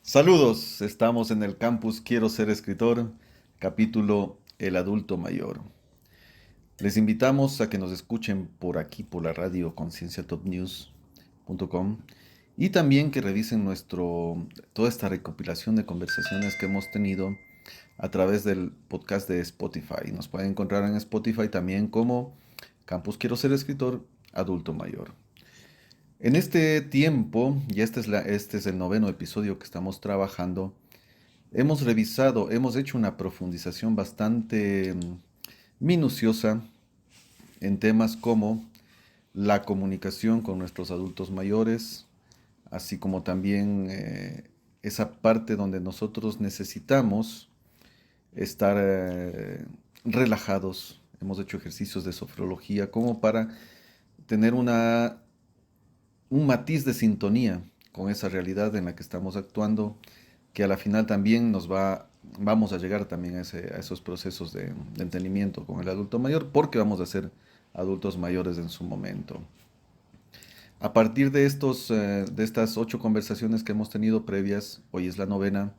Saludos, estamos en el campus Quiero ser escritor, capítulo El adulto mayor. Les invitamos a que nos escuchen por aquí, por la radio concienciatopnews.com y también que revisen toda esta recopilación de conversaciones que hemos tenido a través del podcast de Spotify. Nos pueden encontrar en Spotify también como Campus Quiero ser escritor, adulto mayor. En este tiempo, y este es el noveno episodio que estamos trabajando, hemos hecho una profundización bastante minuciosa en temas como la comunicación con nuestros adultos mayores, así como también esa parte donde nosotros necesitamos estar relajados. Hemos hecho ejercicios de sofrología como para tener un matiz de sintonía con esa realidad en la que estamos actuando, que a la final también vamos a llegar también a esos procesos de entendimiento con el adulto mayor, porque vamos a ser adultos mayores en su momento. A partir de estas 8 conversaciones que hemos tenido previas, hoy es la novena,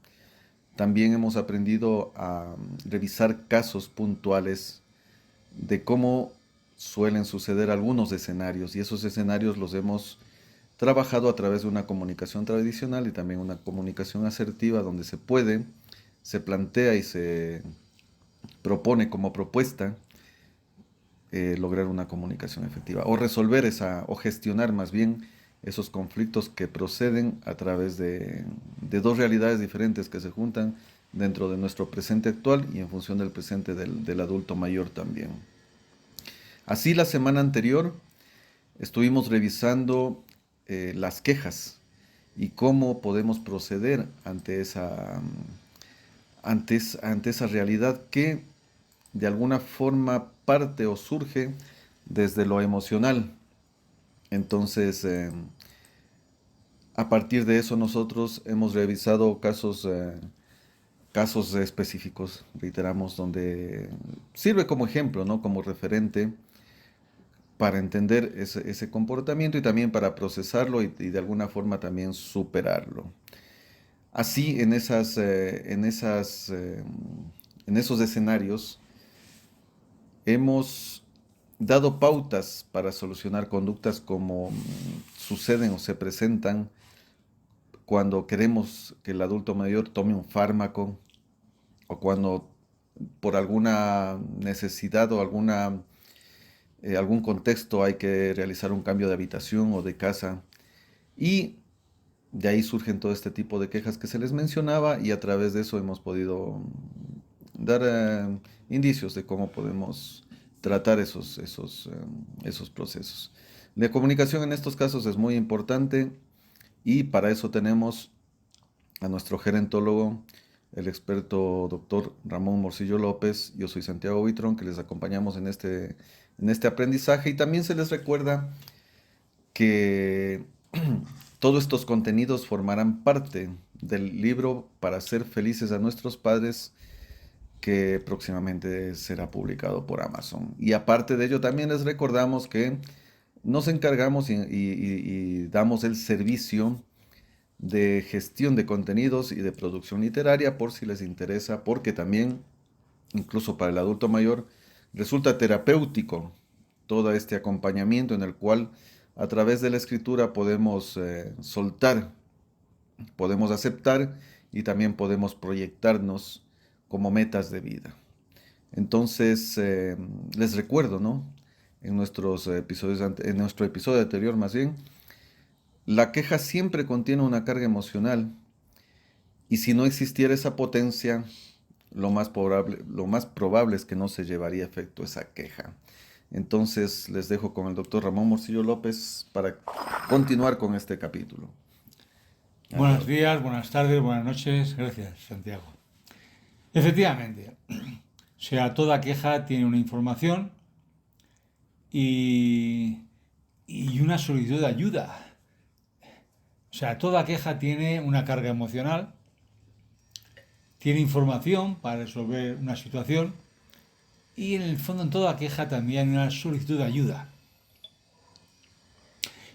también hemos aprendido a revisar casos puntuales de cómo suelen suceder algunos escenarios, y esos escenarios los hemos trabajado a través de una comunicación tradicional y también una comunicación asertiva donde se plantea y se propone como propuesta lograr una comunicación efectiva o resolver o gestionar más bien esos conflictos que proceden a través de dos realidades diferentes que se juntan dentro de nuestro presente actual y en función del presente del adulto mayor también. Así la semana anterior estuvimos revisando las quejas y cómo podemos proceder ante esa realidad que de alguna forma parte o surge desde lo emocional. Entonces, a partir de eso nosotros hemos revisado casos específicos, reiteramos, donde sirve como ejemplo, ¿no? Como referente para entender ese comportamiento y también para procesarlo y de alguna forma también superarlo. Así, en esos escenarios, hemos dado pautas para solucionar conductas como suceden o se presentan cuando queremos que el adulto mayor tome un fármaco o cuando por alguna necesidad o algún contexto hay que realizar un cambio de habitación o de casa. Y de ahí surgen todo este tipo de quejas que se les mencionaba y a través de eso hemos podido dar indicios de cómo podemos tratar esos procesos. La comunicación en estos casos es muy importante y para eso tenemos a nuestro gerentólogo, el experto doctor Ramón Morcillo López. Yo soy Santiago Buitrón, que les acompañamos en este aprendizaje y también se les recuerda que todos estos contenidos formarán parte del libro Para ser felices a nuestros padres, que próximamente será publicado por Amazon. Y aparte de ello, también les recordamos que nos encargamos y damos el servicio de gestión de contenidos y de producción literaria por si les interesa, porque también, incluso para el adulto mayor, resulta terapéutico todo este acompañamiento en el cual a través de la escritura podemos soltar, podemos aceptar y también podemos proyectarnos como metas de vida. Entonces, les recuerdo, ¿no? En nuestro episodio anterior más bien, la queja siempre contiene una carga emocional y si no existiera esa potencia, lo más probable es que no se llevaría a efecto esa queja. Entonces les dejo con el doctor Ramón Morcillo López para continuar con este capítulo. Buenos Adelante. días, buenas tardes, buenas noches. Gracias, Santiago. Efectivamente, o sea, toda queja tiene una información y, y una solicitud de ayuda. O sea, toda queja tiene una carga emocional, tiene información para resolver una situación y en el fondo en toda queja también hay una solicitud de ayuda.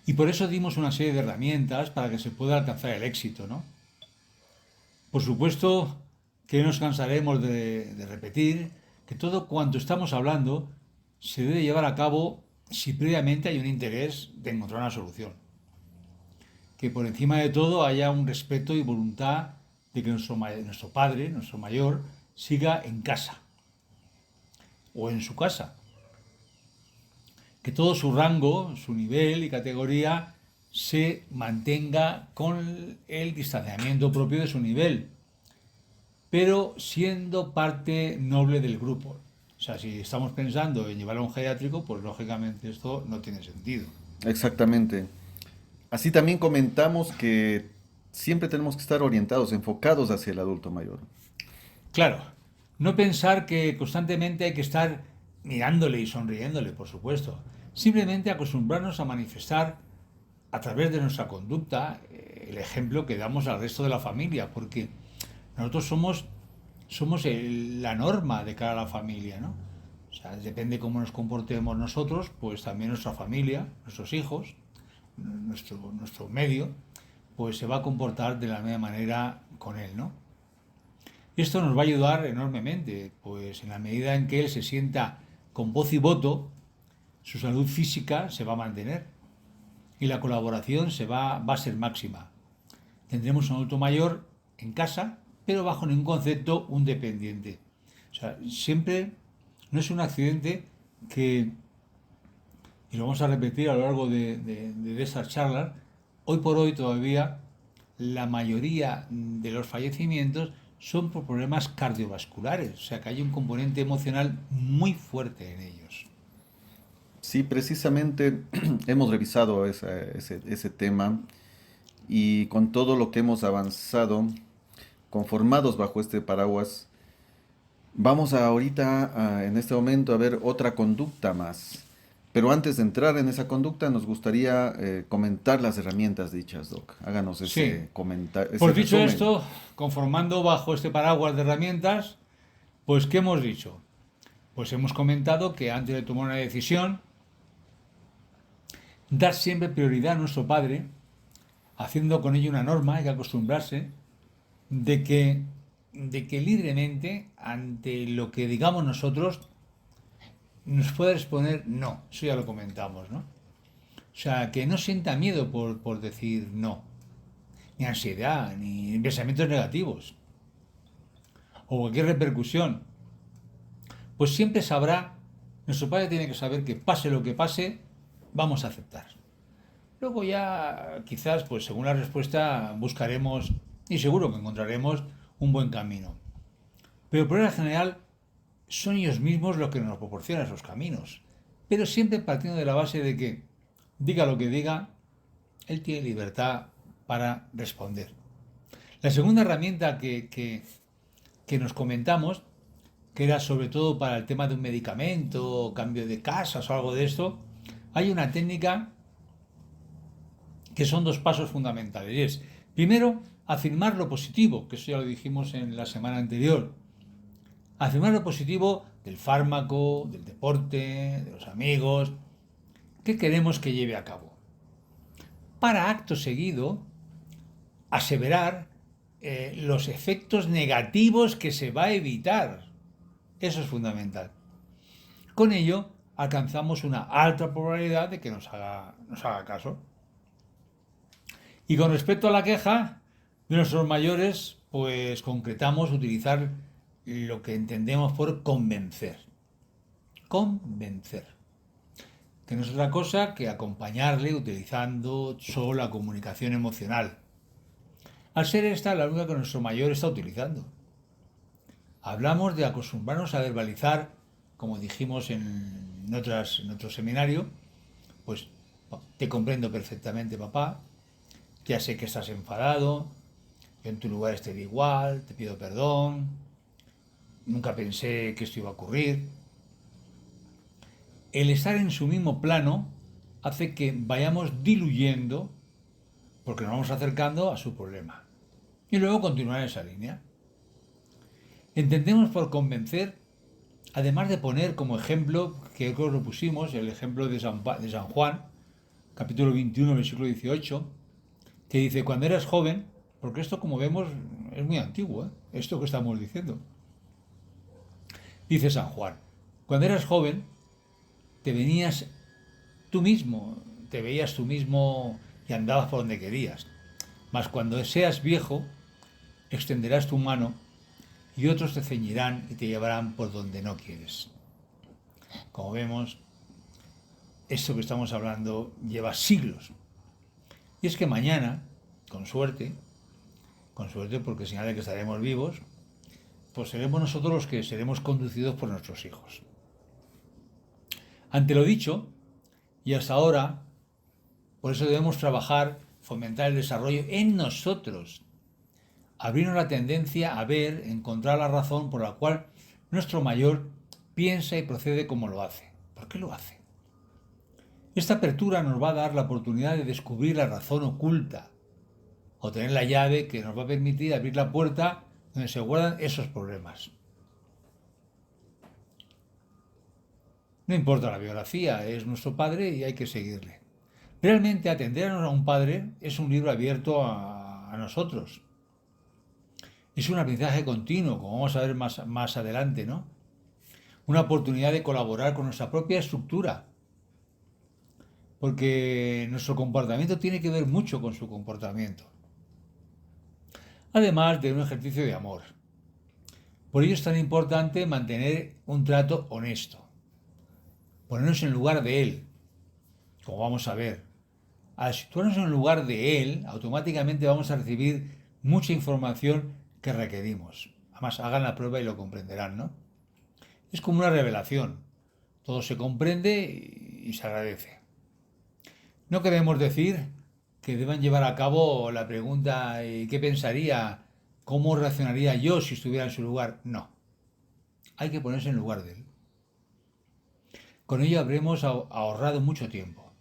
Y por eso dimos una serie de herramientas para que se pueda alcanzar el éxito, ¿no? Por supuesto que no nos cansaremos de repetir que todo cuanto estamos hablando se debe llevar a cabo si previamente hay un interés de encontrar una solución. Que por encima de todo haya un respeto y voluntad de que nuestro padre, nuestro mayor, siga en casa o en su casa. Que todo su rango, su nivel y categoría se mantenga con el distanciamiento propio de su nivel, pero siendo parte noble del grupo. O sea, si estamos pensando en llevarlo a un geriátrico, pues lógicamente esto no tiene sentido. Exactamente. Así también comentamos que siempre tenemos que estar orientados, enfocados hacia el adulto mayor. Claro, no pensar que constantemente hay que estar mirándole y sonriéndole, por supuesto. Simplemente acostumbrarnos a manifestar a través de nuestra conducta el ejemplo que damos al resto de la familia, porque nosotros somos la norma de cara a la familia, ¿no? O sea, depende cómo nos comportemos nosotros, pues también nuestra familia, nuestros hijos, nuestro medio, pues se va a comportar de la misma manera con él, ¿no? Esto nos va a ayudar enormemente, pues en la medida en que él se sienta con voz y voto, su salud física se va a mantener y la colaboración va a ser máxima. Tendremos un adulto mayor en casa, pero bajo ningún concepto un dependiente. O sea, siempre no es un accidente que, y lo vamos a repetir a lo largo de estas charlas, hoy por hoy todavía la mayoría de los fallecimientos son por problemas cardiovasculares, o sea que hay un componente emocional muy fuerte en ellos. Sí, precisamente hemos revisado ese tema y con todo lo que hemos avanzado, conformados bajo este paraguas, vamos en este momento, a ver otra conducta más. Pero antes de entrar en esa conducta, nos gustaría comentar las herramientas dichas, Doc. Háganos Sí, ese comentario, ese pues dicho resumen. esto, conformando bajo este paraguas de herramientas, pues ¿qué hemos dicho? Pues hemos comentado que antes de tomar una decisión, dar siempre prioridad a nuestro padre, haciendo con ello una norma, hay que acostumbrarse, de que, de que libremente, ante lo que digamos nosotros, nos puede responder no. Eso ya lo comentamos, ¿no? O sea, que no sienta miedo por decir no, ni ansiedad, ni pensamientos negativos, o cualquier repercusión. Pues siempre sabrá, nuestro padre tiene que saber que pase lo que pase, vamos a aceptar. Luego ya quizás, pues según la respuesta, buscaremos y seguro que encontraremos un buen camino. Pero por regla general son ellos mismos los que nos proporcionan esos caminos. Pero siempre partiendo de la base de que, diga lo que diga, él tiene libertad para responder. La segunda herramienta que nos comentamos, que era sobre todo para el tema de un medicamento, cambio de casas o algo de esto, hay una técnica que son dos pasos fundamentales. Y es, primero, afirmar lo positivo, que eso ya lo dijimos en la semana anterior. Afirmar lo positivo del fármaco, del deporte, de los amigos, que queremos que lleve a cabo. Para acto seguido, aseverar los efectos negativos que se va a evitar. Eso es fundamental. Con ello, alcanzamos una alta probabilidad de que nos haga caso. Y con respecto a la queja de nuestros mayores, pues concretamos utilizar lo que entendemos por convencer. Convencer. Que no es otra cosa que acompañarle utilizando solo la comunicación emocional. Al ser esta la única que nuestro mayor está utilizando. Hablamos de acostumbrarnos a verbalizar, como dijimos en otro seminario, pues te comprendo perfectamente, papá, ya sé que estás enfadado, yo en tu lugar estaría igual, te pido perdón, nunca pensé que esto iba a ocurrir. El estar en su mismo plano hace que vayamos diluyendo, porque nos vamos acercando a su problema. Y luego continuar esa línea. Entendemos por convencer, además de poner como ejemplo, que creo que lo pusimos, el ejemplo de San Juan, capítulo 21, versículo 18, que dice, cuando eras joven, porque esto como vemos es muy antiguo, esto que estamos diciendo. Dice San Juan, cuando eras joven, te venías tú mismo, te veías tú mismo y andabas por donde querías. Mas cuando seas viejo, extenderás tu mano y otros te ceñirán y te llevarán por donde no quieres. Como vemos, esto que estamos hablando lleva siglos. Y es que mañana, con suerte porque señala que estaremos vivos, pues seremos nosotros los que seremos conducidos por nuestros hijos. Ante lo dicho, y hasta ahora, por eso debemos trabajar, fomentar el desarrollo en nosotros, abrirnos la tendencia a ver, encontrar la razón por la cual nuestro mayor piensa y procede como lo hace. ¿Por qué lo hace? Esta apertura nos va a dar la oportunidad de descubrir la razón oculta o tener la llave que nos va a permitir abrir la puerta donde se guardan esos problemas. No importa la biografía, es nuestro padre y hay que seguirle. Realmente atendernos a un padre es un libro abierto a nosotros. Es un aprendizaje continuo, como vamos a ver más adelante, ¿no? Una oportunidad de colaborar con nuestra propia estructura, porque nuestro comportamiento tiene que ver mucho con su comportamiento. Además de un ejercicio de amor. Por ello es tan importante mantener un trato honesto, ponernos en lugar de él, como vamos a ver. Al situarnos en lugar de él, automáticamente vamos a recibir mucha información que requerimos. Además, hagan la prueba y lo comprenderán, ¿no? Es como una revelación. Todo se comprende y se agradece. No queremos decir que deban llevar a cabo la pregunta ¿qué pensaría? ¿Cómo reaccionaría yo si estuviera en su lugar? No. Hay que ponerse en lugar de él. Con ello habremos ahorrado mucho tiempo.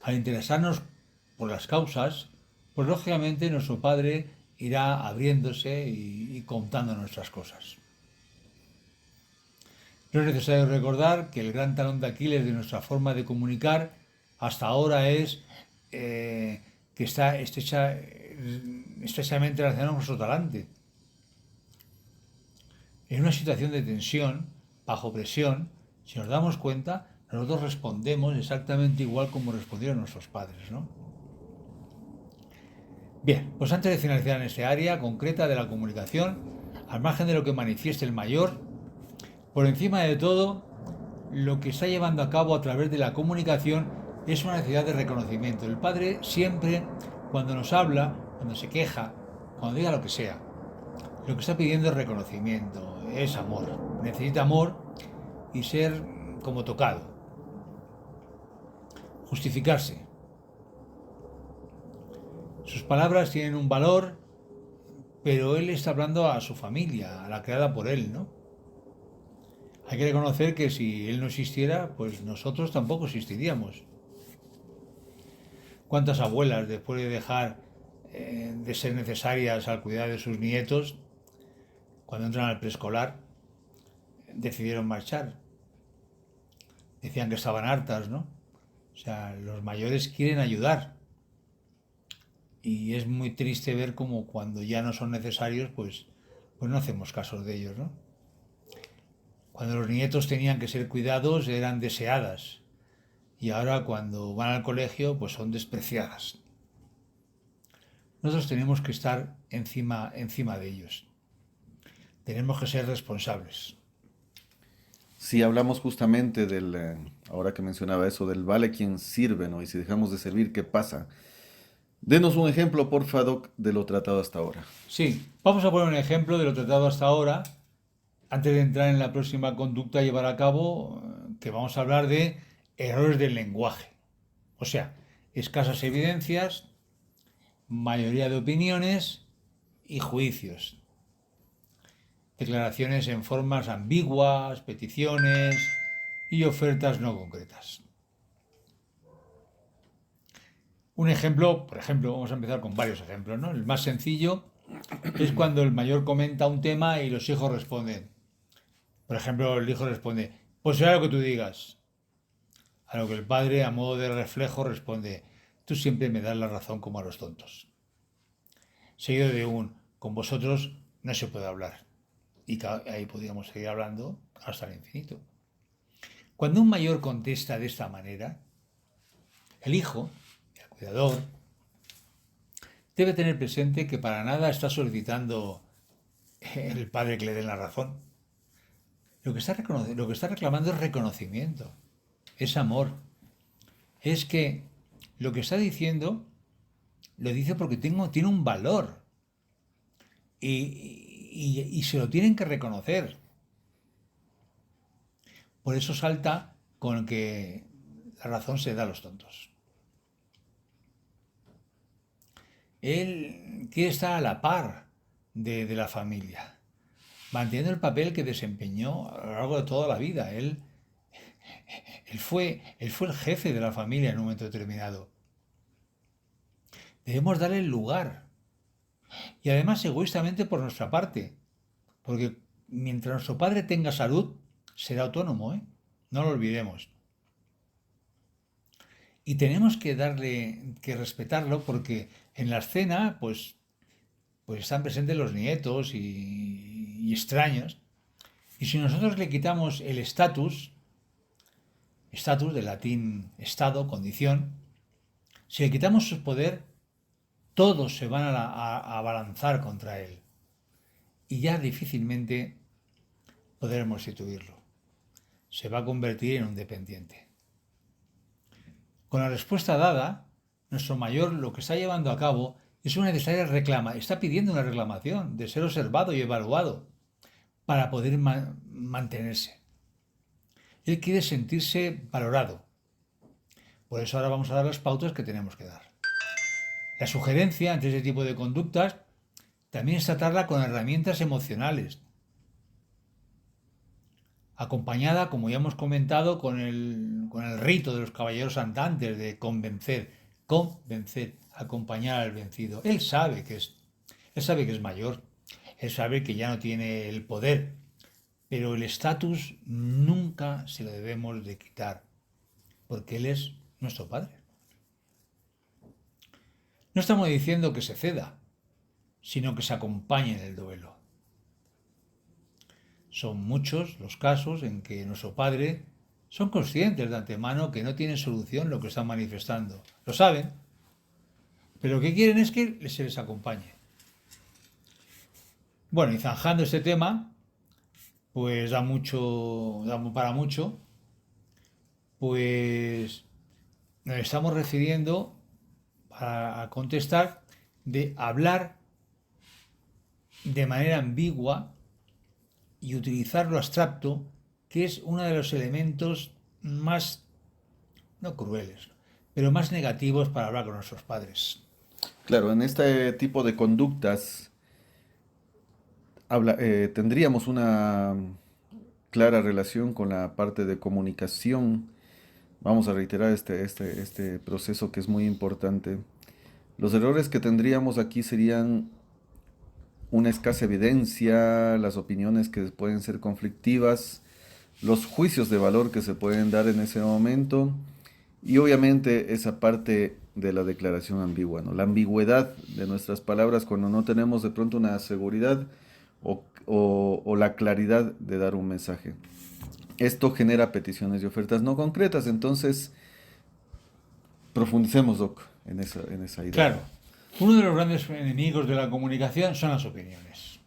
Al interesarnos por las causas, pues lógicamente nuestro Padre irá abriéndose y contando nuestras cosas. No es necesario recordar que el gran talón de Aquiles de nuestra forma de comunicar hasta ahora es que está estrechamente relacionado con nuestro talante. En una situación de tensión, bajo presión, si nos damos cuenta, nosotros respondemos exactamente igual como respondieron nuestros padres, ¿no? Bien, pues antes de finalizar en este área concreta de la comunicación, al margen de lo que manifieste el mayor, por encima de todo, lo que está llevando a cabo a través de la comunicación es una necesidad de reconocimiento. El padre siempre, cuando nos habla, cuando se queja, cuando diga lo que sea, lo que está pidiendo es reconocimiento, es amor. Necesita amor y ser como tocado. Justificarse. Sus palabras tienen un valor, pero él está hablando a su familia, a la creada por él, ¿no? Hay que reconocer que si él no existiera, pues nosotros tampoco existiríamos. ¿Cuántas abuelas, después de dejar de ser necesarias al cuidado de sus nietos, cuando entran al preescolar, decidieron marchar? Decían que estaban hartas, ¿no? O sea, los mayores quieren ayudar. Y es muy triste ver cómo cuando ya no son necesarios, pues no hacemos caso de ellos, ¿no? Cuando los nietos tenían que ser cuidados, eran deseadas. Y ahora cuando van al colegio, pues son despreciadas. Nosotros tenemos que estar encima de ellos. Tenemos que ser responsables. Si hablamos justamente ahora que mencionaba eso, del vale quien sirve, ¿no? Y si dejamos de servir, ¿qué pasa? Denos un ejemplo, porfa, Doc, de lo tratado hasta ahora. Sí, vamos a poner un ejemplo de lo tratado hasta ahora, antes de entrar en la próxima conducta a llevar a cabo, que vamos a hablar de errores del lenguaje. O sea, escasas evidencias, mayoría de opiniones y juicios. Declaraciones en formas ambiguas, peticiones y ofertas no concretas. Un ejemplo, por ejemplo, vamos a empezar con varios ejemplos, ¿no? El más sencillo es cuando el mayor comenta un tema y los hijos responden. Por ejemplo, el hijo responde, pues será lo que tú digas. A lo que el padre, a modo de reflejo, responde, tú siempre me das la razón como a los tontos. seguido de un con vosotros no se puede hablar. Y ahí podríamos seguir hablando hasta el infinito. Cuando un mayor contesta de esta manera, el hijo, el cuidador, debe tener presente que para nada está solicitando el padre que le dé la razón. Lo que está reclamando es reconocimiento, es amor. Es que lo que está diciendo lo dice porque tiene un valor y se lo tienen que reconocer. Por eso salta con que la razón se da a los tontos. Él quiere estar a la par de la familia, manteniendo el papel que desempeñó a lo largo de toda la vida. Él fue el jefe de la familia en un momento determinado. Debemos darle el lugar. Y además egoístamente por nuestra parte. Porque mientras nuestro padre tenga salud, será autónomo, ¿eh? No lo olvidemos. Y tenemos que que respetarlo porque en la escena, pues están presentes los nietos y extraños. Y si nosotros le quitamos el estatus de latín estado, condición, si le quitamos su poder, todos se van a abalanzar contra él. Y ya difícilmente podremos sustituirlo. Se va a convertir en un dependiente. Con la respuesta dada, nuestro mayor lo que está llevando a cabo es una necesaria está pidiendo una reclamación de ser observado y evaluado para poder mantenerse. Él quiere sentirse valorado. Por eso ahora vamos a dar las pautas que tenemos que dar. La sugerencia ante ese tipo de conductas también es tratarla con herramientas emocionales, acompañada, como ya hemos comentado, con el rito de los caballeros andantes de convencer, acompañar al vencido. Él sabe que es mayor, él sabe que ya no tiene el poder, pero el estatus nunca se lo debemos de quitar, porque él es nuestro padre. No estamos diciendo que se ceda, sino que se acompañe en el duelo. Son muchos los casos en que nuestro padre son conscientes de antemano que no tiene solución lo que están manifestando. Lo saben, pero lo que quieren es que se les acompañe. Bueno, y zanjando este tema, pues da para mucho, pues nos estamos refiriendo a contestar de hablar de manera ambigua y utilizar lo abstracto, que es uno de los elementos más, no crueles, pero más negativos para hablar con nuestros padres. Claro, en este tipo de conductas tendríamos una clara relación con la parte de comunicación. Vamos a reiterar este proceso que es muy importante. Los errores que tendríamos aquí serían una escasa evidencia, las opiniones que pueden ser conflictivas, los juicios de valor que se pueden dar en ese momento y obviamente esa parte de la declaración ambigua, ¿no? La ambigüedad de nuestras palabras cuando no tenemos de pronto una seguridad o la claridad de dar un mensaje. Esto genera peticiones y ofertas no concretas, entonces profundicemos, Doc, en esa idea. Claro, uno de los grandes enemigos de la comunicación son las opiniones.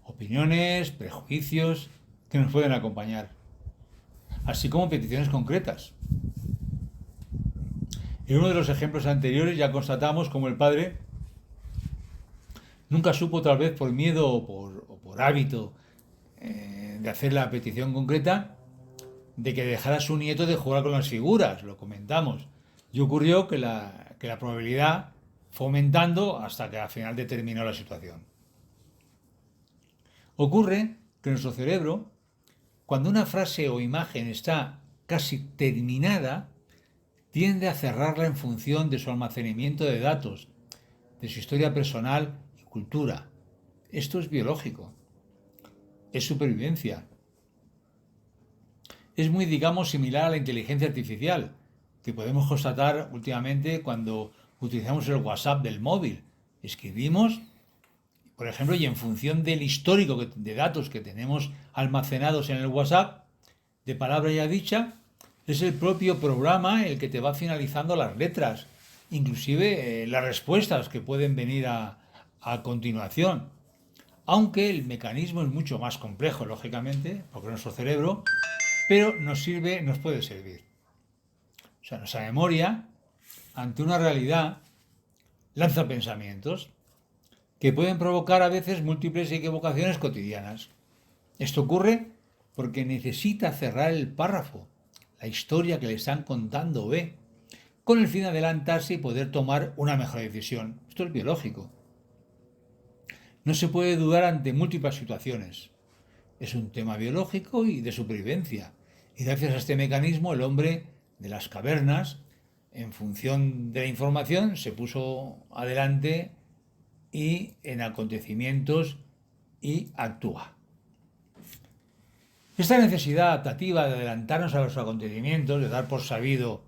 Opiniones, prejuicios que nos pueden acompañar, así como peticiones concretas. En uno de los ejemplos anteriores ya constatamos como el padre nunca supo, tal vez por miedo o por hábito, de hacer la petición concreta de que dejara a su nieto de jugar con las figuras, lo comentamos. Y ocurrió que la probabilidad fue aumentando hasta que al final determinó la situación. Ocurre que nuestro cerebro, cuando una frase o imagen está casi terminada, tiende a cerrarla en función de su almacenamiento de datos, de su historia personal y cultura. Esto es biológico, es supervivencia. Es muy, digamos, similar a la inteligencia artificial, que podemos constatar últimamente cuando utilizamos el WhatsApp del móvil. Escribimos, por ejemplo, y en función del histórico de datos que tenemos almacenados en el WhatsApp, de palabra ya dicha, es el propio programa el que te va finalizando las letras, inclusive las respuestas que pueden venir a continuación. Aunque el mecanismo es mucho más complejo, lógicamente, porque nuestro cerebro, pero nos puede servir. O sea, nuestra memoria, ante una realidad, lanza pensamientos que pueden provocar a veces múltiples equivocaciones cotidianas. Esto ocurre porque necesita cerrar el párrafo, la historia que le están contando B, con el fin de adelantarse y poder tomar una mejor decisión. Esto es biológico. No se puede dudar ante múltiples situaciones. Es un tema biológico y de supervivencia. Y gracias a este mecanismo el hombre de las cavernas, en función de la información, se puso adelante y en acontecimientos y actúa. Esta necesidad adaptativa de adelantarnos a los acontecimientos, de dar por sabido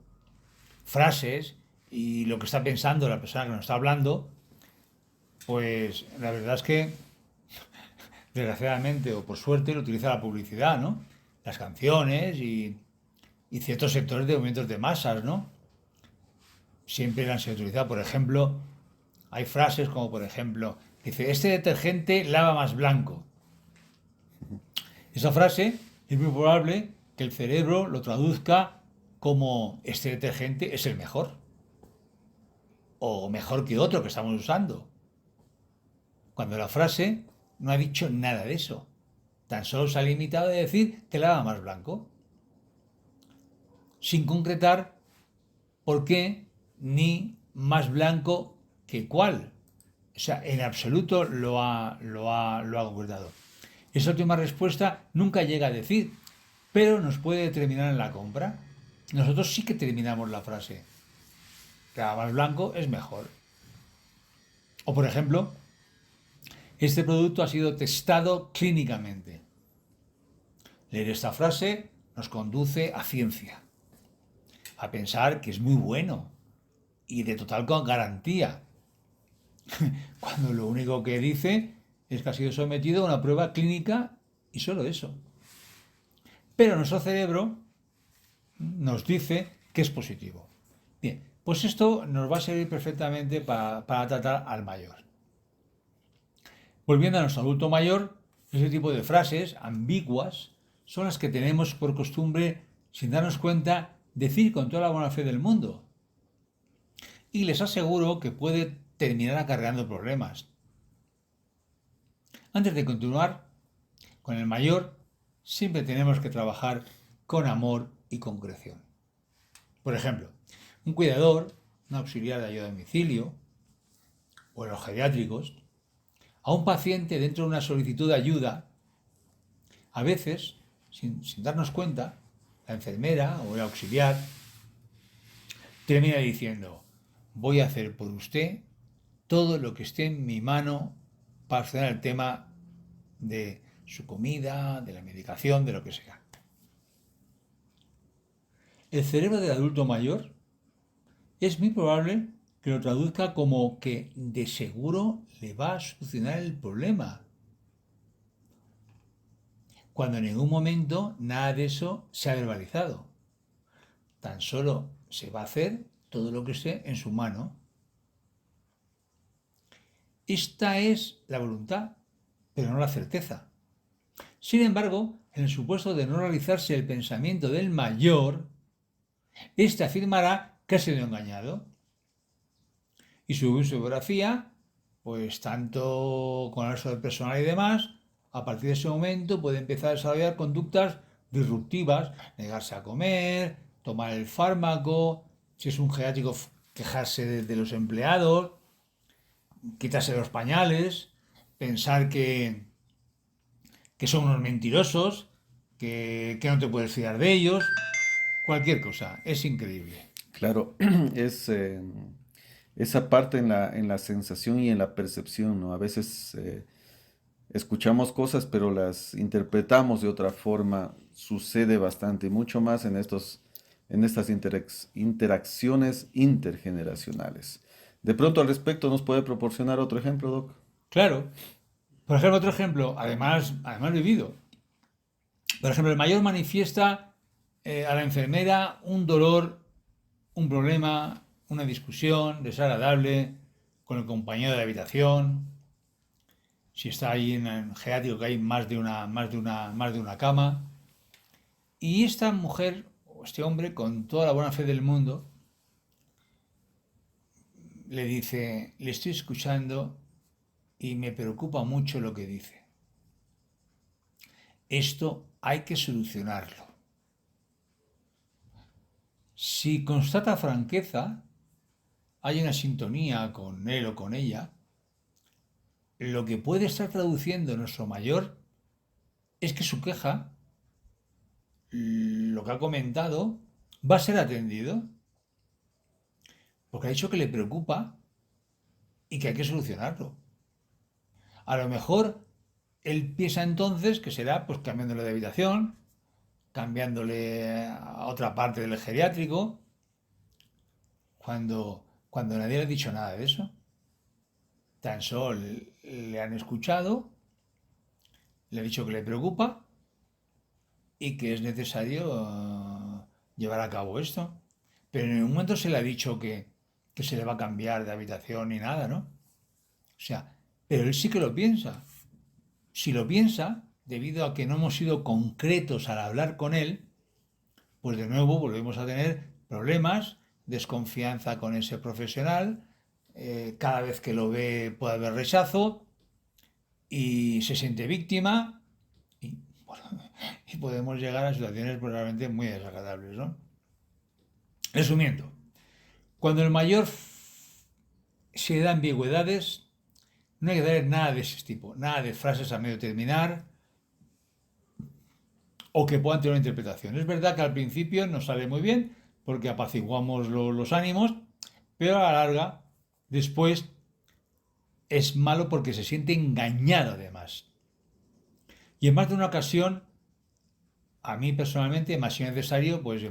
frases y lo que está pensando la persona que nos está hablando, pues la verdad es que, desgraciadamente o por suerte, lo utiliza la publicidad, ¿no? Las canciones y ciertos sectores de movimientos de masas, ¿no? Siempre han sido utilizados. Por ejemplo, hay frases como, por ejemplo, dice, este detergente lava más blanco. Esa frase es muy probable que el cerebro lo traduzca como este detergente es el mejor o mejor que otro que estamos usando, cuando la frase no ha dicho nada de eso. Tan solo se ha limitado a decir que lava más blanco, sin concretar por qué ni más blanco que cuál. O sea, en absoluto lo ha concretado. Esa última respuesta nunca llega a decir, pero nos puede determinar en la compra. Nosotros sí que terminamos la frase. Cada más blanco es mejor. O por ejemplo, este producto ha sido testado clínicamente. Leer esta frase nos conduce a ciencia, a pensar que es muy bueno y de total garantía, cuando lo único que dice es que ha sido sometido a una prueba clínica y solo eso. Pero nuestro cerebro nos dice que es positivo. Bien, pues esto nos va a servir perfectamente para tratar al mayor. Volviendo a nuestro adulto mayor, ese tipo de frases ambiguas son las que tenemos por costumbre, sin darnos cuenta, decir con toda la buena fe del mundo. Y les aseguro que puede terminar acarreando problemas. Antes de continuar, con el mayor siempre tenemos que trabajar con amor y concreción. Por ejemplo, un cuidador, un auxiliar de ayuda a domicilio o en los geriátricos, a un paciente dentro de una solicitud de ayuda, a veces, sin darnos cuenta, la enfermera o el auxiliar termina diciendo, voy a hacer por usted todo lo que esté en mi mano para solucionar el tema de su comida, de la medicación, de lo que sea. El cerebro del adulto mayor es muy probable que lo traduzca como que de seguro le va a solucionar el problema, cuando en ningún momento nada de eso se ha verbalizado. Tan solo se va a hacer todo lo que esté en su mano. Esta es la voluntad, pero no la certeza. Sin embargo, en el supuesto de no realizarse el pensamiento del mayor, éste afirmará que ha sido engañado. Y su biografía, pues tanto con el resto del personal y demás, a partir de ese momento puede empezar a desarrollar conductas disruptivas, negarse a comer, tomar el fármaco, si es un geriátrico, quejarse de los empleados, quitarse los pañales, pensar que son unos mentirosos, que no te puedes fiar de ellos, cualquier cosa, es increíble. Claro, es esa parte en la sensación y en la percepción, ¿no? A veces escuchamos cosas, pero las interpretamos de otra forma. Sucede bastante, mucho más en estas interacciones intergeneracionales. De pronto al respecto nos puede proporcionar otro ejemplo, Doc. Claro. Por ejemplo, otro ejemplo, además vivido. Por ejemplo, el mayor manifiesta a la enfermera un dolor, un problema, una discusión desagradable con el compañero de habitación. Si está ahí en el geriátrico que hay más de una cama. Y esta mujer o este hombre, con toda la buena fe del mundo, le dice, le estoy escuchando y me preocupa mucho lo que dice. Esto hay que solucionarlo. Si constata franqueza, hay una sintonía con él o con ella, lo que puede estar traduciendo nuestro mayor es que su queja, lo que ha comentado, va a ser atendido, porque ha dicho que le preocupa y que hay que solucionarlo. A lo mejor él piensa entonces que será pues cambiándole de habitación, cambiándole a otra parte del geriátrico, cuando nadie le ha dicho nada de eso. Tan solo le han escuchado, le ha dicho que le preocupa y que es necesario llevar a cabo esto. Pero en ningún momento se le ha dicho que se le va a cambiar de habitación ni nada, ¿no? O sea, pero él sí que lo piensa. Si lo piensa, debido a que no hemos sido concretos al hablar con él, pues de nuevo volvemos a tener problemas, desconfianza con ese profesional, cada vez que lo ve puede haber rechazo y se siente víctima y, bueno, y podemos llegar a situaciones probablemente muy desagradables, ¿no? Resumiendo, cuando el mayor se da ambigüedades, no hay que dar nada de ese tipo, nada de frases a medio terminar o que puedan tener una interpretación. Es verdad que al principio nos sale muy bien porque apaciguamos los ánimos, pero a la larga, después, es malo porque se siente engañado además. Y en más de una ocasión, a mí personalmente me ha sido necesario pues,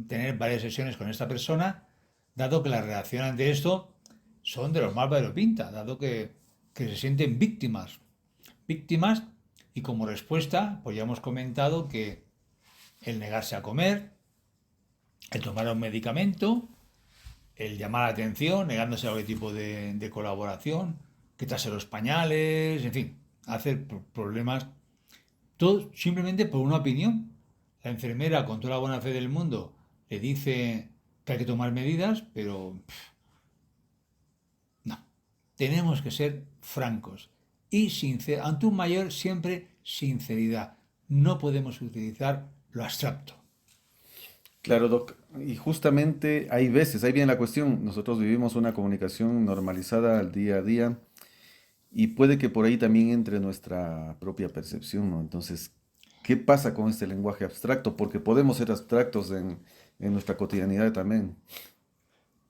tener varias sesiones con esta persona, dado que la reacción ante esto son de los más variopintas, dado que se sienten víctimas. Víctimas y como respuesta, pues ya hemos comentado que el negarse a comer, el tomar un medicamento, el llamar la atención, negándose a cualquier tipo de colaboración, quitarse los pañales, en fin, hacer problemas, todo simplemente por una opinión. La enfermera, con toda la buena fe del mundo, le dice que hay que tomar medidas, pero no. Tenemos que ser francos y sinceros. Ante un mayor, siempre sinceridad. No podemos utilizar lo abstracto. Claro, Doc. Y justamente hay veces, ahí viene la cuestión, nosotros vivimos una comunicación normalizada al día a día y puede que por ahí también entre nuestra propia percepción, ¿no? Entonces, ¿qué pasa con este lenguaje abstracto? Porque podemos ser abstractos en nuestra cotidianidad también.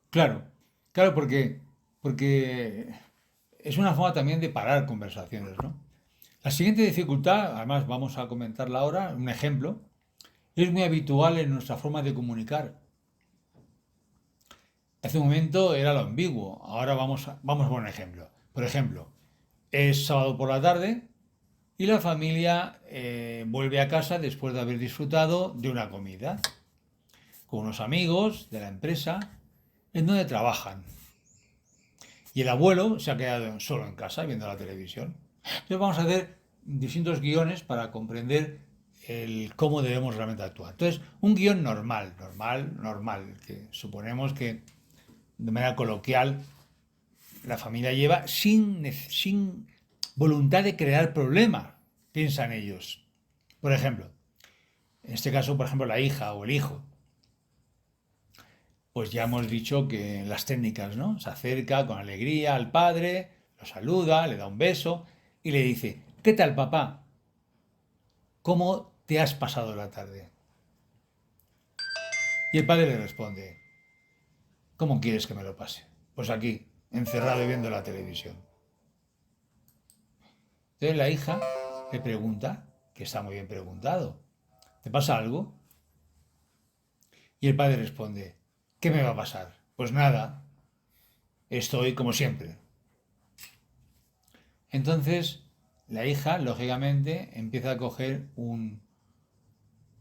Claro, claro, porque es una forma también de parar conversaciones, ¿no? La siguiente dificultad, además vamos a comentarla ahora, un ejemplo, es muy habitual en nuestra forma de comunicar. Hace un momento era lo ambiguo, ahora vamos a poner un ejemplo. Por ejemplo, es sábado por la tarde y la familia vuelve a casa después de haber disfrutado de una comida con unos amigos de la empresa en donde trabajan. Y el abuelo se ha quedado solo en casa viendo la televisión. Entonces vamos a hacer distintos guiones para comprender cómo debemos realmente actuar. Entonces, un guión normal, que suponemos que de manera coloquial la familia lleva sin voluntad de crear problemas, piensan ellos. Por ejemplo, en este caso, por ejemplo, la hija o el hijo, pues ya hemos dicho que las técnicas, ¿no? Se acerca con alegría al padre, lo saluda, le da un beso y le dice, ¿qué tal, papá? ¿Cómo te has pasado la tarde? Y el padre le responde, ¿cómo quieres que me lo pase? Pues aquí, encerrado y viendo la televisión. Entonces la hija le pregunta, que está muy bien preguntado, ¿te pasa algo? Y el padre responde, ¿qué me va a pasar? Pues nada. estoy como siempre. Entonces, la hija, lógicamente, empieza a coger un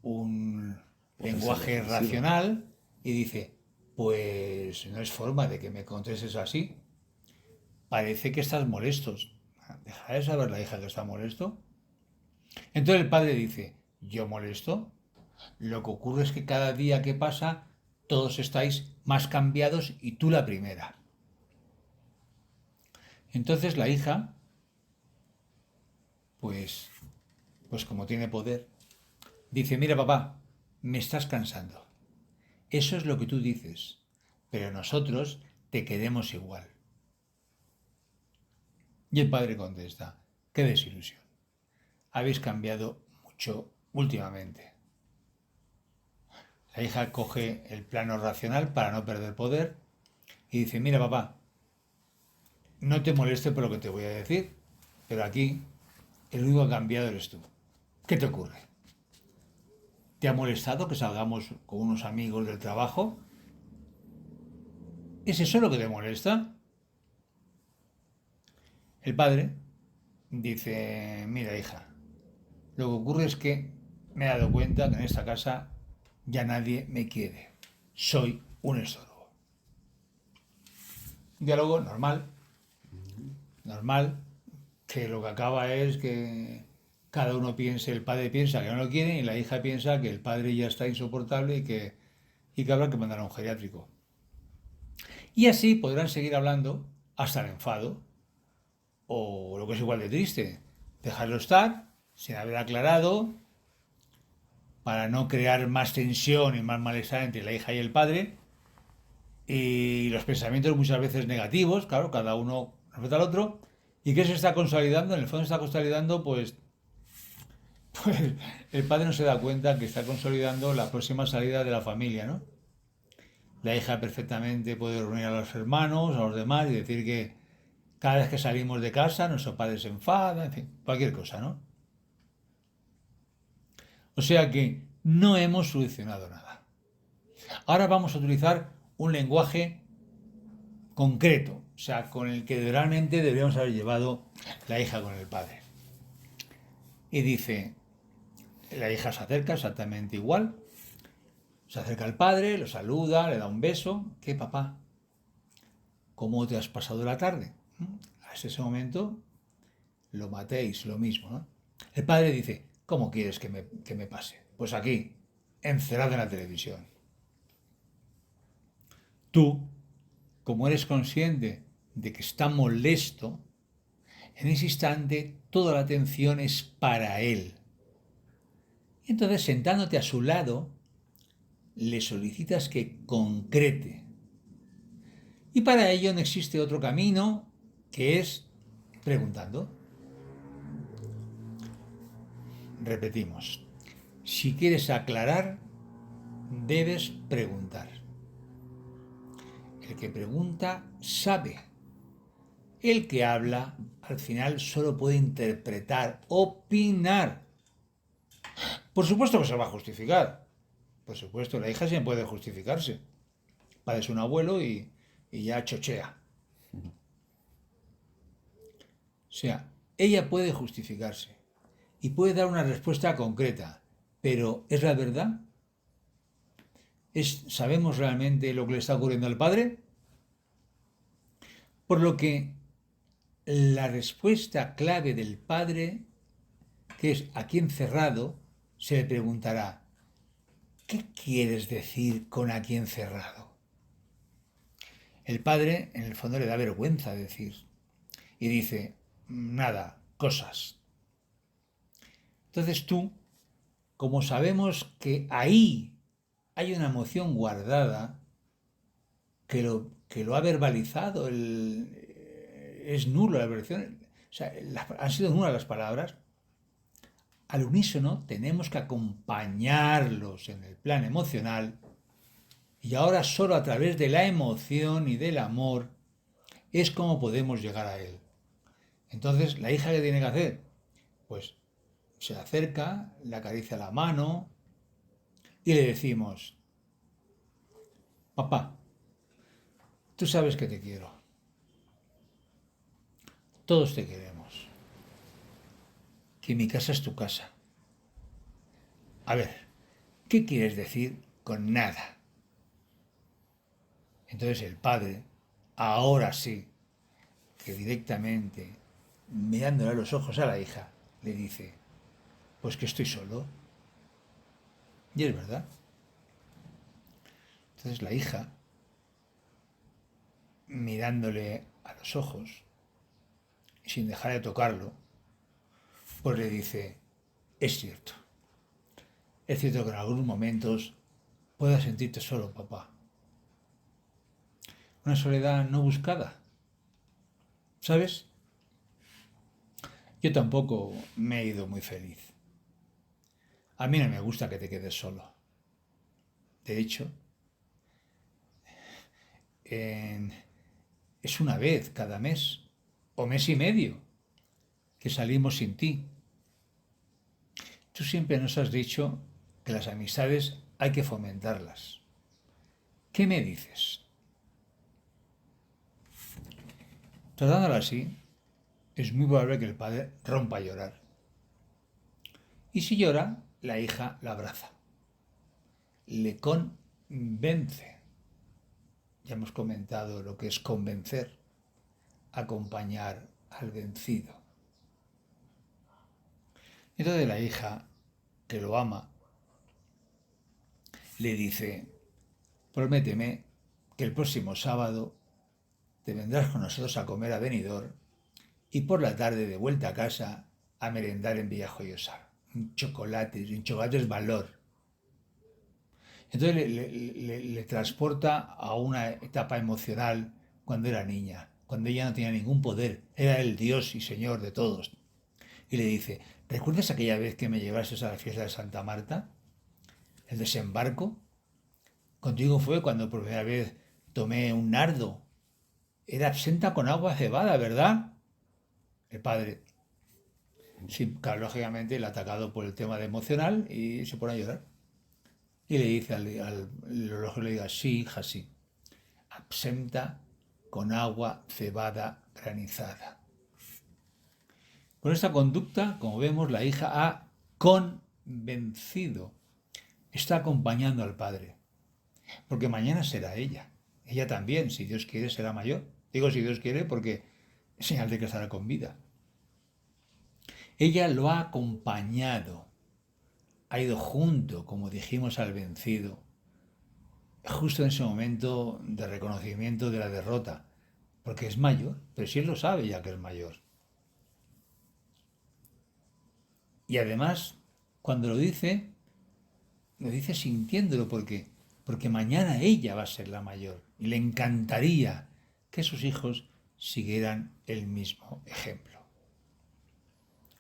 Ofrecerle lenguaje ofensiva. racional y dice, pues no es forma de que me contestes así. Parece que estás molesto. ¿Deja de saber la hija que está molesto? Entonces el padre dice, ¿yo molesto? Lo que ocurre es que cada día que pasa todos estáis más cambiados y tú la primera. Entonces la hija, pues, pues como tiene poder, dice, mira papá, me estás cansando. Eso es lo que tú dices, pero nosotros te queremos igual. Y el padre contesta, qué desilusión. Habéis cambiado mucho últimamente. La hija coge el plano racional para no perder poder y dice, mira papá, no te moleste por lo que te voy a decir, pero aquí el único que ha cambiado eres tú. ¿Qué te ocurre? ¿Te ha molestado que salgamos con unos amigos del trabajo? ¿Es eso lo que te molesta? El padre dice, mira hija, lo que ocurre es que me he dado cuenta que en esta casa ya nadie me quiere. Soy un estorbo. Un diálogo normal, normal, que lo que acaba es que cada uno piense, el padre piensa que no lo quiere y la hija piensa que el padre ya está insoportable y que habrá que mandar a un geriátrico. Y así podrán seguir hablando hasta el enfado, o lo que es igual de triste, dejarlo estar sin haber aclarado para no crear más tensión y más malestar entre la hija y el padre. Y los pensamientos muchas veces negativos, claro, cada uno respecto al otro. ¿Y qué se está consolidando? En el fondo se está consolidando, pues el padre no se da cuenta que está consolidando la próxima salida de la familia, ¿no? La hija perfectamente puede reunir a los hermanos, a los demás y decir que cada vez que salimos de casa nuestro padre se enfada, en fin, cualquier cosa, ¿no? O sea que no hemos solucionado nada. Ahora vamos a utilizar un lenguaje concreto, o sea, con el que realmente deberíamos haber llevado la hija con el padre. Y dice, la hija se acerca exactamente igual, se acerca al padre, lo saluda, le da un beso. ¿Qué papá? ¿Cómo te has pasado la tarde? Hasta ese momento lo matéis, lo mismo, ¿no? El padre dice, ¿cómo quieres que me pase? Pues aquí, encerrado en la televisión. Tú, como eres consciente de que está molesto, en ese instante toda la atención es para él. Y entonces, sentándote a su lado, le solicitas que concrete. Y para ello no existe otro camino que es preguntando. Repetimos, si quieres aclarar, debes preguntar. El que pregunta sabe. El que habla, al final, solo puede interpretar, opinar. Por supuesto que se va a justificar. Por supuesto, la hija siempre puede justificarse. Padece un abuelo y ya chochea. O sea, ella puede justificarse y puede dar una respuesta concreta. Pero ¿es la verdad? ¿Sabemos realmente lo que le está ocurriendo al padre? Por lo que la respuesta clave del padre, que es aquí encerrado, se le preguntará, ¿qué quieres decir con aquí encerrado? El padre, en el fondo, le da vergüenza decir y dice, nada, cosas. Entonces tú, como sabemos que ahí hay una emoción guardada que lo ha verbalizado, es nulo la versión, o sea, han sido nulas las palabras, al unísono tenemos que acompañarlos en el plan emocional y ahora solo a través de la emoción y del amor es como podemos llegar a él. Entonces, ¿la hija qué tiene que hacer? Pues se acerca, le acaricia la mano y le decimos, papá, tú sabes que te quiero. todos te queremos, que mi casa es tu casa. A ver, ¿qué quieres decir con nada? Entonces el padre, ahora sí, que directamente, mirándole a los ojos a la hija, le dice, pues que estoy solo. Y es verdad. Entonces la hija, mirándole a los ojos, sin dejar de tocarlo, pues le dice, es cierto. Es cierto que en algunos momentos puedas sentirte solo, papá. Una soledad no buscada. ¿Sabes? Yo tampoco me he ido muy feliz. A mí no me gusta que te quedes solo. De hecho, en- es una vez cada mes o mes y medio que salimos sin ti. Tú siempre nos has dicho que las amistades hay que fomentarlas. ¿Qué me dices? Tratándolo así, es muy probable que el padre rompa a llorar. Y si llora, la hija la abraza. Le convence. Ya hemos comentado lo que es convencer, acompañar al vencido. Entonces la hija, que lo ama, le dice, prométeme que el próximo sábado te vendrás con nosotros a comer a Benidorm y por la tarde de vuelta a casa a merendar en Villajoyosa. Un chocolate es valor. Entonces le transporta a una etapa emocional cuando era niña, cuando ella no tenía ningún poder, era el Dios y Señor de todos. Y le dice, ¿recuerdas aquella vez que me llevaste a la fiesta de Santa Marta? ¿El desembarco? Contigo fue cuando por primera vez tomé un nardo. Era absenta con agua cebada, ¿verdad? El padre, sí, claro, lógicamente, el atacado por el tema de emocional y se pone a llorar. Y le dice al reloj, le diga, sí, hija, sí. Absenta con agua cebada granizada. Con esta conducta, como vemos, la hija ha convencido, está acompañando al padre, porque mañana será ella. Ella también, si Dios quiere, será mayor. Digo si Dios quiere porque es señal de que estará con vida. Ella lo ha acompañado, ha ido junto, como dijimos, al vencido, justo en ese momento de reconocimiento de la derrota, porque es mayor, pero si él lo sabe ya que es mayor. Y además, cuando lo dice sintiéndolo porque mañana ella va a ser la mayor y le encantaría que sus hijos siguieran el mismo ejemplo.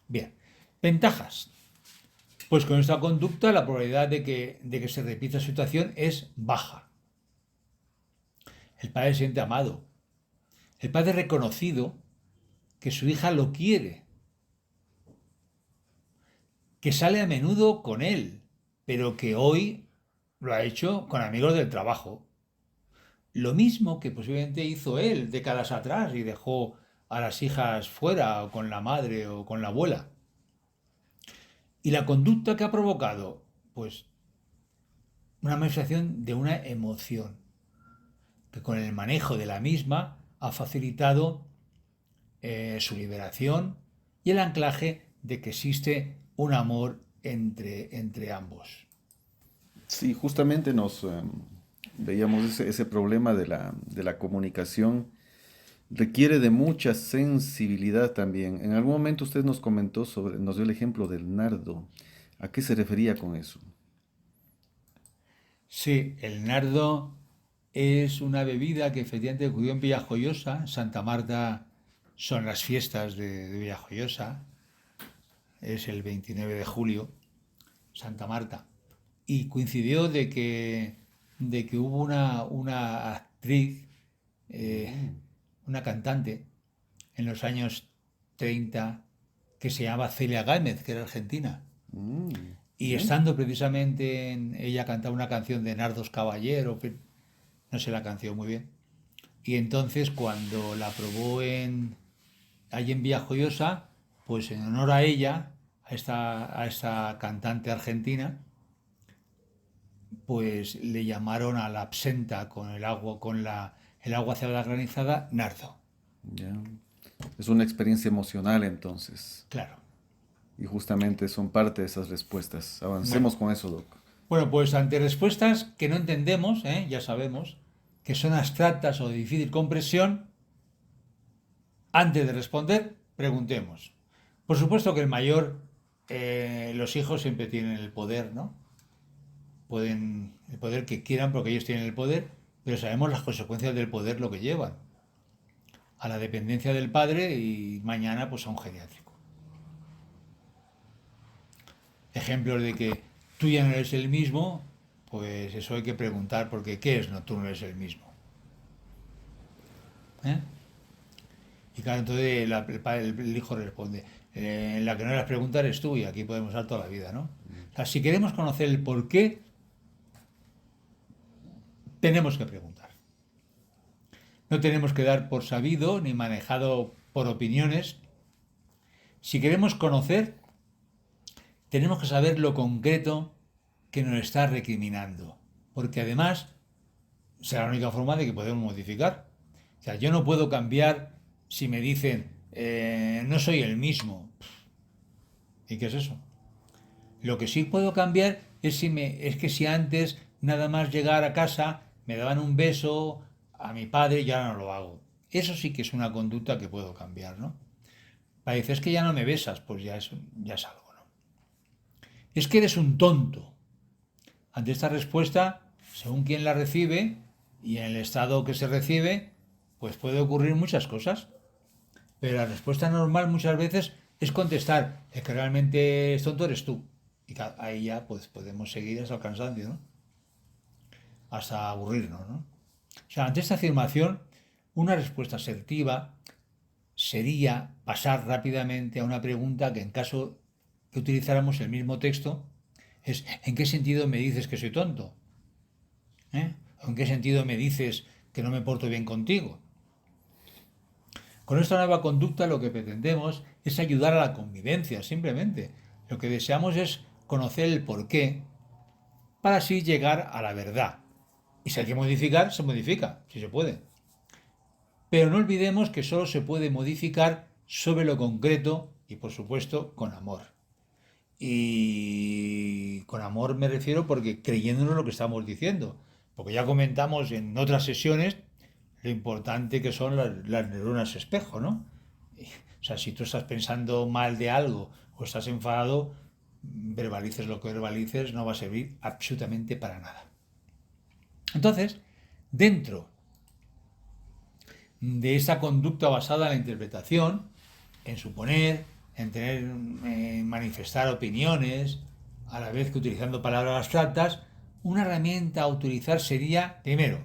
Bien, ventajas. Pues con esta conducta la probabilidad de que se repita la situación es baja. El padre se siente amado. El padre reconocido que su hija lo quiere, que sale a menudo con él, pero que hoy lo ha hecho con amigos del trabajo. Lo mismo que posiblemente hizo él décadas atrás y dejó a las hijas fuera o con la madre o con la abuela. ¿Y la conducta que ha provocado? Pues una manifestación de una emoción que con el manejo de la misma ha facilitado su liberación y el anclaje de que existe un amor entre ambos. Sí, justamente nos veíamos ese problema de la comunicación. Requiere de mucha sensibilidad también. En algún momento usted nos comentó sobre, nos dio el ejemplo del nardo. ¿A qué se refería con eso? Sí, el nardo es una bebida que efectivamente ocurrió en Villajoyosa. En Santa Marta son las fiestas de Villajoyosa. Es el 29 de julio, Santa Marta. Y coincidió de que hubo una actriz, eh, una cantante, en los años 30 que se llamaba Celia Gámez, que era argentina. Y Bien. estando precisamente ella cantaba una canción de Nardos Caballero, no sé la canción muy bien. Y entonces cuando la probó ahí en Villajoyosa, pues en honor a ella, a esta cantante argentina, pues le llamaron a la absenta con el agua, el agua cebada granizada, nardo. Ya. Es una experiencia emocional entonces. Claro. Y justamente son parte de esas respuestas. Bueno, Avancemos con eso, Doc. bueno, pues ante respuestas que no entendemos, ya sabemos, que son abstractas o de difícil comprensión, antes de responder, preguntemos. Por supuesto que los hijos siempre tienen el poder, ¿no? Pueden el poder que quieran porque ellos tienen el poder, pero sabemos las consecuencias del poder lo que llevan. A la dependencia del padre y mañana pues a un geriátrico. Ejemplos de que tú ya no eres el mismo, pues eso hay que preguntar porque ¿qué es? No, tú no eres el mismo. ¿Eh? Y claro, entonces el hijo responde, la que no las preguntas eres tú y aquí podemos dar toda la vida, ¿no? O sea, si queremos conocer el por qué, tenemos que preguntar. No tenemos que dar por sabido ni manejado por opiniones. Si queremos conocer, tenemos que saber lo concreto que nos está recriminando. Porque además será la única forma de que podemos modificar. O sea, yo no puedo cambiar si me dicen, no soy el mismo. ¿Y qué es eso? Lo que sí puedo cambiar es que si antes nada más llegar a casa me daban un beso a mi padre y ahora no lo hago. Eso sí que es una conducta que puedo cambiar, ¿no? Parece es que ya no me besas, pues ya es algo, ¿no? Es que eres un tonto. Ante esta respuesta, según quien la recibe y en el estado que se recibe, pues puede ocurrir muchas cosas. Pero la respuesta normal muchas veces es contestar, es que realmente es tonto eres tú. Y ahí ya pues podemos seguir hasta el cansancio, ¿no? Hasta aburrirnos, ¿no? O sea, ante esta afirmación, una respuesta asertiva sería pasar rápidamente a una pregunta que en caso que utilizáramos el mismo texto es ¿en qué sentido me dices que soy tonto? ¿En qué sentido me dices que no me porto bien contigo? Con esta nueva conducta lo que pretendemos es ayudar a la convivencia, simplemente. Lo que deseamos es conocer el porqué para así llegar a la verdad. Y si hay que modificar, se modifica, si se puede. Pero no olvidemos que solo se puede modificar sobre lo concreto y, por supuesto, con amor. Y con amor me refiero porque creyéndonos lo que estamos diciendo. Porque ya comentamos en otras sesiones lo importante que son las neuronas espejo, ¿no? O sea, si tú estás pensando mal de algo o estás enfadado, verbalices lo que verbalices, no va a servir absolutamente para nada. Entonces, dentro de esa conducta basada en la interpretación, en suponer, en manifestar opiniones, a la vez que utilizando palabras abstractas, una herramienta a utilizar sería, primero,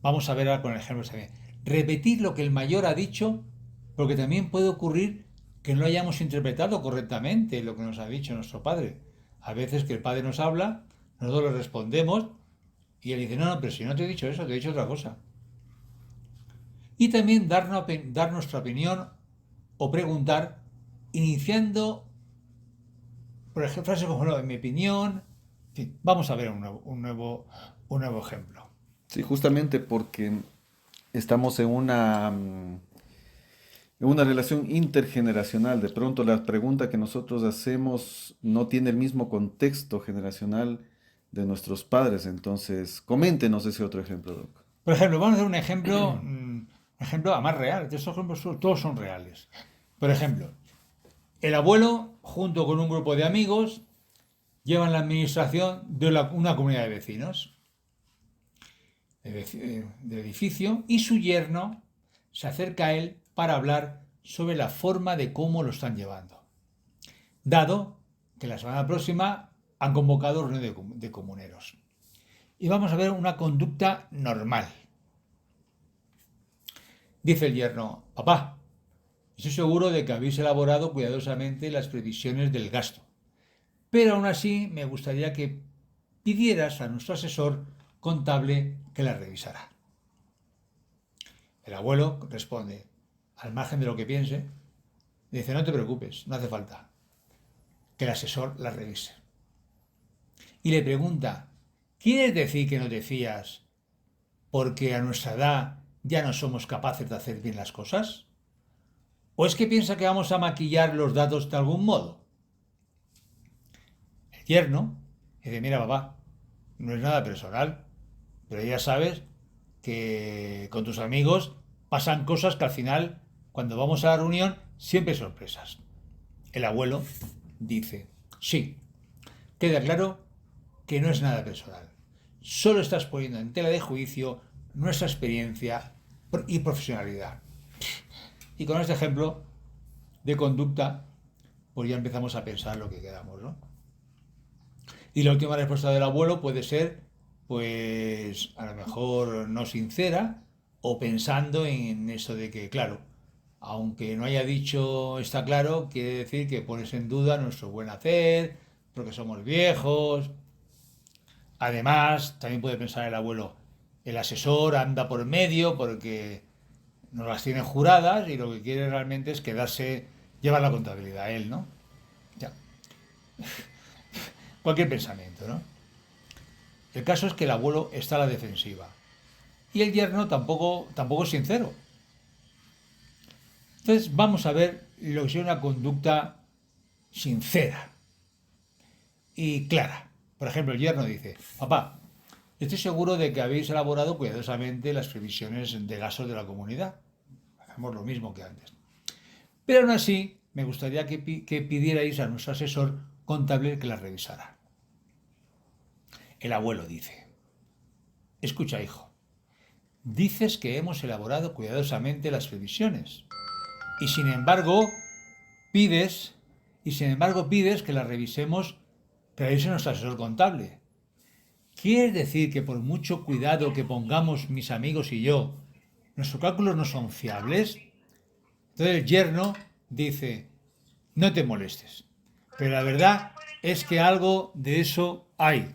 vamos a ver ahora con ejemplos también, repetir lo que el mayor ha dicho, porque también puede ocurrir que no hayamos interpretado correctamente lo que nos ha dicho nuestro padre. A veces que el padre nos habla, nosotros le respondemos y él dice, no, no, pero si no te he dicho eso, te he dicho otra cosa. Y también dar nuestra opinión o preguntar iniciando, por ejemplo, frases como en mi opinión. En fin, vamos a ver un nuevo ejemplo. Sí, justamente porque estamos en una relación intergeneracional. De pronto la pregunta que nosotros hacemos no tiene el mismo contexto generacional de nuestros padres. Entonces, coméntenos ese otro ejemplo, Doc. Por ejemplo, vamos a hacer un ejemplo además real. Estos ejemplos todos son reales. Por ejemplo, el abuelo, junto con un grupo de amigos, llevan la administración de una comunidad de vecinos del edificio y su yerno se acerca a él para hablar sobre la forma de cómo lo están llevando. Dado que la semana próxima han convocado reunión de comuneros. Y vamos a ver una conducta normal. Dice el yerno, papá, estoy seguro de que habéis elaborado cuidadosamente las previsiones del gasto, pero aún así me gustaría que pidieras a nuestro asesor contable que la revisara. El abuelo responde, al margen de lo que piense, dice, no te preocupes, no hace falta que el asesor la revise. Y le pregunta, ¿quieres decir que no te fías porque a nuestra edad ya no somos capaces de hacer bien las cosas? ¿O es que piensa que vamos a maquillar los datos de algún modo? El yerno dice, mira papá, no es nada personal, pero ya sabes que con tus amigos pasan cosas que al final, cuando vamos a la reunión, siempre hay sorpresas. El abuelo dice, sí, queda claro que no es nada personal. Solo estás poniendo en tela de juicio nuestra experiencia y profesionalidad. Y con este ejemplo de conducta, pues ya empezamos a pensar lo que queramos, ¿no? Y la última respuesta del abuelo puede ser, pues, a lo mejor no sincera, o pensando en eso de que, claro, aunque no haya dicho está claro, quiere decir que pones en duda nuestro buen hacer, porque somos viejos. Además, también puede pensar el abuelo, el asesor anda por medio porque nos las tiene juradas y lo que quiere realmente es quedarse, llevar la contabilidad a él, ¿no? Ya. Cualquier pensamiento, ¿no? El caso es que el abuelo está a la defensiva y el yerno tampoco es sincero. Entonces vamos a ver lo que es una conducta sincera y clara. Por ejemplo, el yerno dice, papá, estoy seguro de que habéis elaborado cuidadosamente las previsiones de gastos de la comunidad. Hacemos lo mismo que antes. Pero aún así, me gustaría que pidierais a nuestro asesor contable que las revisara. El abuelo dice, escucha, hijo, dices que hemos elaborado cuidadosamente las previsiones y pides, sin embargo pides que las revisemos, que la revise nuestro asesor contable. ¿Quieres decir que por mucho cuidado que pongamos mis amigos y yo, nuestros cálculos no son fiables? Entonces el yerno dice, no te molestes, pero la verdad es que algo de eso hay.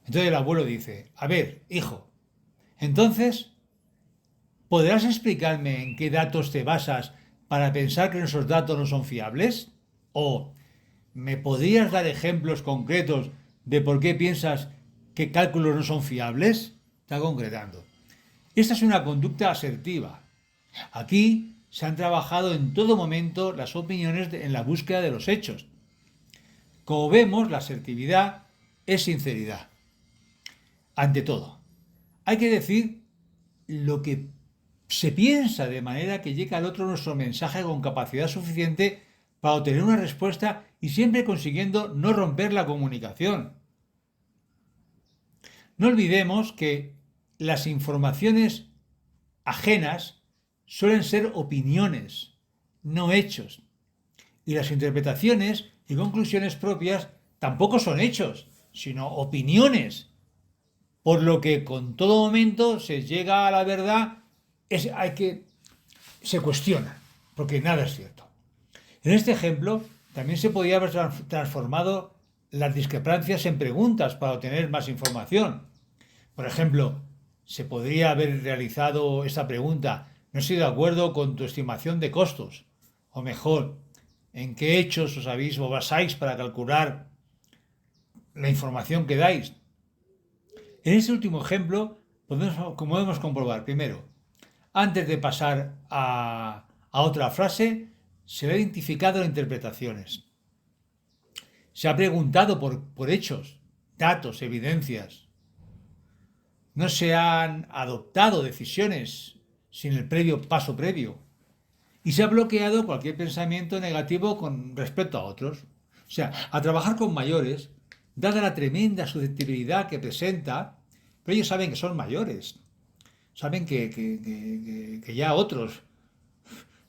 Entonces el abuelo dice, a ver, hijo, entonces, ¿podrás explicarme en qué datos te basas para pensar que nuestros datos no son fiables? ¿O me podrías dar ejemplos concretos de por qué piensas que cálculos no son fiables? Está concretando. Esta es una conducta asertiva. Aquí se han trabajado en todo momento las opiniones en la búsqueda de los hechos. Como vemos, la asertividad es sinceridad. Ante todo, hay que decir lo que se piensa de manera que llegue al otro nuestro mensaje con capacidad suficiente para obtener una respuesta y siempre consiguiendo no romper la comunicación. No olvidemos que las informaciones ajenas suelen ser opiniones, no hechos. Y las interpretaciones y conclusiones propias tampoco son hechos, sino opiniones. Por lo que con todo momento se llega a la verdad, se cuestiona, porque nada es cierto. En este ejemplo, también se podría haber transformado las discrepancias en preguntas para obtener más información. Por ejemplo, se podría haber realizado esta pregunta, no estoy de acuerdo con tu estimación de costos. O mejor, ¿en qué hechos os basáis para calcular la información que dais? En este último ejemplo, podemos comprobar, primero, antes de pasar a otra frase, se ha identificado interpretaciones. Se ha preguntado por hechos, datos, evidencias. No se han adoptado decisiones sin el paso previo. Y se ha bloqueado cualquier pensamiento negativo con respecto a otros. O sea, a trabajar con mayores, dada la tremenda susceptibilidad que presenta, pero ellos saben que son mayores. Saben que ya otros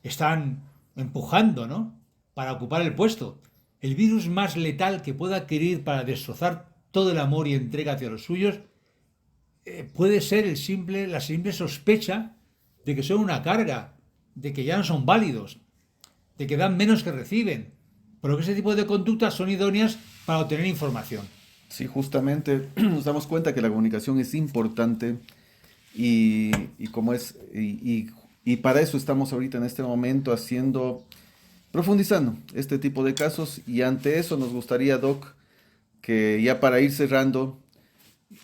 están empujando, ¿no?, para ocupar el puesto. El virus más letal que pueda adquirir para destrozar todo el amor y entrega hacia los suyos puede ser la simple sospecha de que son una carga, de que ya no son válidos, de que dan menos que reciben, pero que ese tipo de conductas son idóneas para obtener información. Sí, justamente nos damos cuenta que la comunicación es importante y Y para eso estamos ahorita en este momento profundizando este tipo de casos. Y ante eso nos gustaría, Doc, que ya para ir cerrando,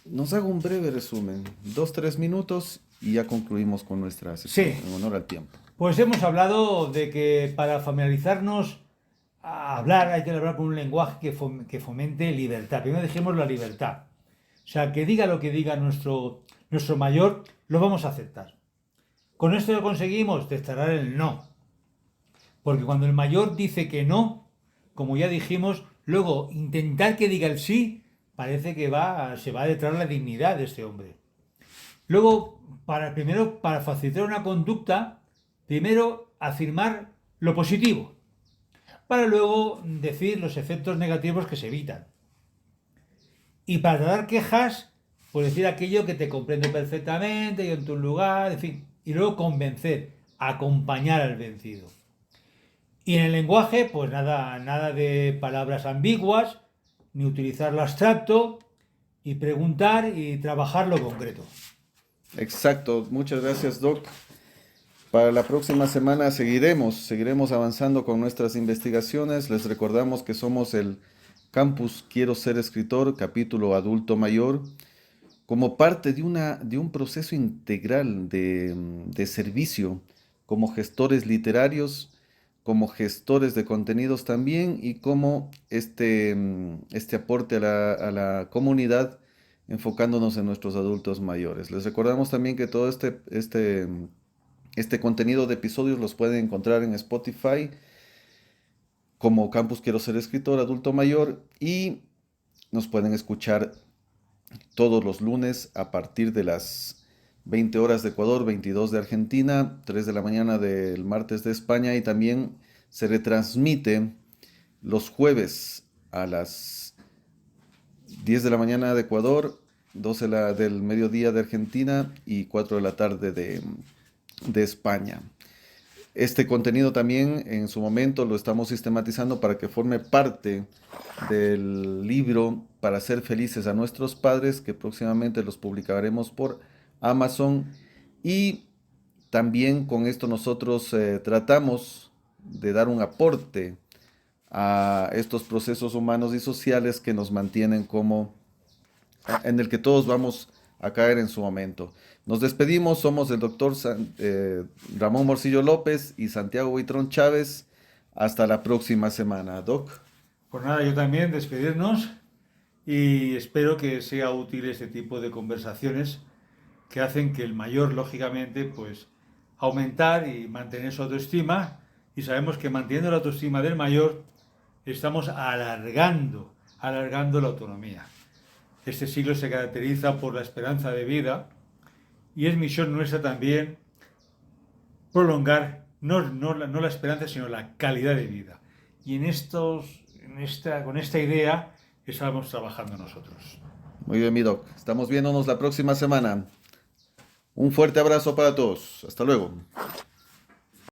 nos haga un breve resumen, 2, 3 minutos y ya concluimos con nuestra sesión Sí, en honor al tiempo. pues hemos hablado de que para familiarizarnos a hablar hay que hablar con un lenguaje que fomente libertad. Primero dijimos la libertad. O sea, que diga lo que diga nuestro mayor, lo vamos a aceptar. Con esto lo conseguimos, destacar el no. Porque cuando el mayor dice que no, como ya dijimos, luego intentar que diga el sí, parece que se va detrás de la dignidad de este hombre. Luego, primero, para facilitar una conducta, primero afirmar lo positivo, para luego decir los efectos negativos que se evitan. Y para dar quejas, pues decir aquello que te comprende perfectamente, yo en tu lugar, en fin. Y luego convencer, acompañar al vencido. Y en el lenguaje, pues nada de palabras ambiguas, ni utilizar lo abstracto, y preguntar y trabajar lo concreto. Exacto, muchas gracias, Doc. Para la próxima semana seguiremos avanzando con nuestras investigaciones. Les recordamos que somos el Campus Quiero Ser Escritor, capítulo adulto mayor, como parte de un proceso integral de servicio como gestores literarios, como gestores de contenidos también y como este aporte a la comunidad enfocándonos en nuestros adultos mayores. Les recordamos también que todo este contenido de episodios los pueden encontrar en Spotify como Campus Quiero Ser Escritor Adulto Mayor y nos pueden escuchar todos los lunes a partir de las 20 horas de Ecuador, 22 de Argentina, 3 de la mañana del martes de España y también se retransmite los jueves a las 10 de la mañana de Ecuador, 12 del mediodía de Argentina y 4 de la tarde de España. Este contenido también en su momento lo estamos sistematizando para que forme parte del libro Para ser felices a nuestros padres, que próximamente los publicaremos por Amazon. Y también con esto nosotros tratamos de dar un aporte a estos procesos humanos y sociales que nos mantienen en el que todos vamos a caer en su momento. Nos despedimos, somos el doctor Ramón Morcillo López y Santiago Buitrón Chávez. Hasta la próxima semana, Doc. Pues nada, yo también despedirnos y espero que sea útil este tipo de conversaciones que hacen que el mayor, lógicamente, pues aumentar y mantener su autoestima, y sabemos que manteniendo la autoestima del mayor estamos alargando la autonomía. Este siglo se caracteriza por la esperanza de vida y es misión nuestra también prolongar no la esperanza, sino la calidad de vida. Y con esta idea estamos trabajando nosotros. Muy bien, mi Doc. Estamos viéndonos la próxima semana. Un fuerte abrazo para todos. Hasta luego.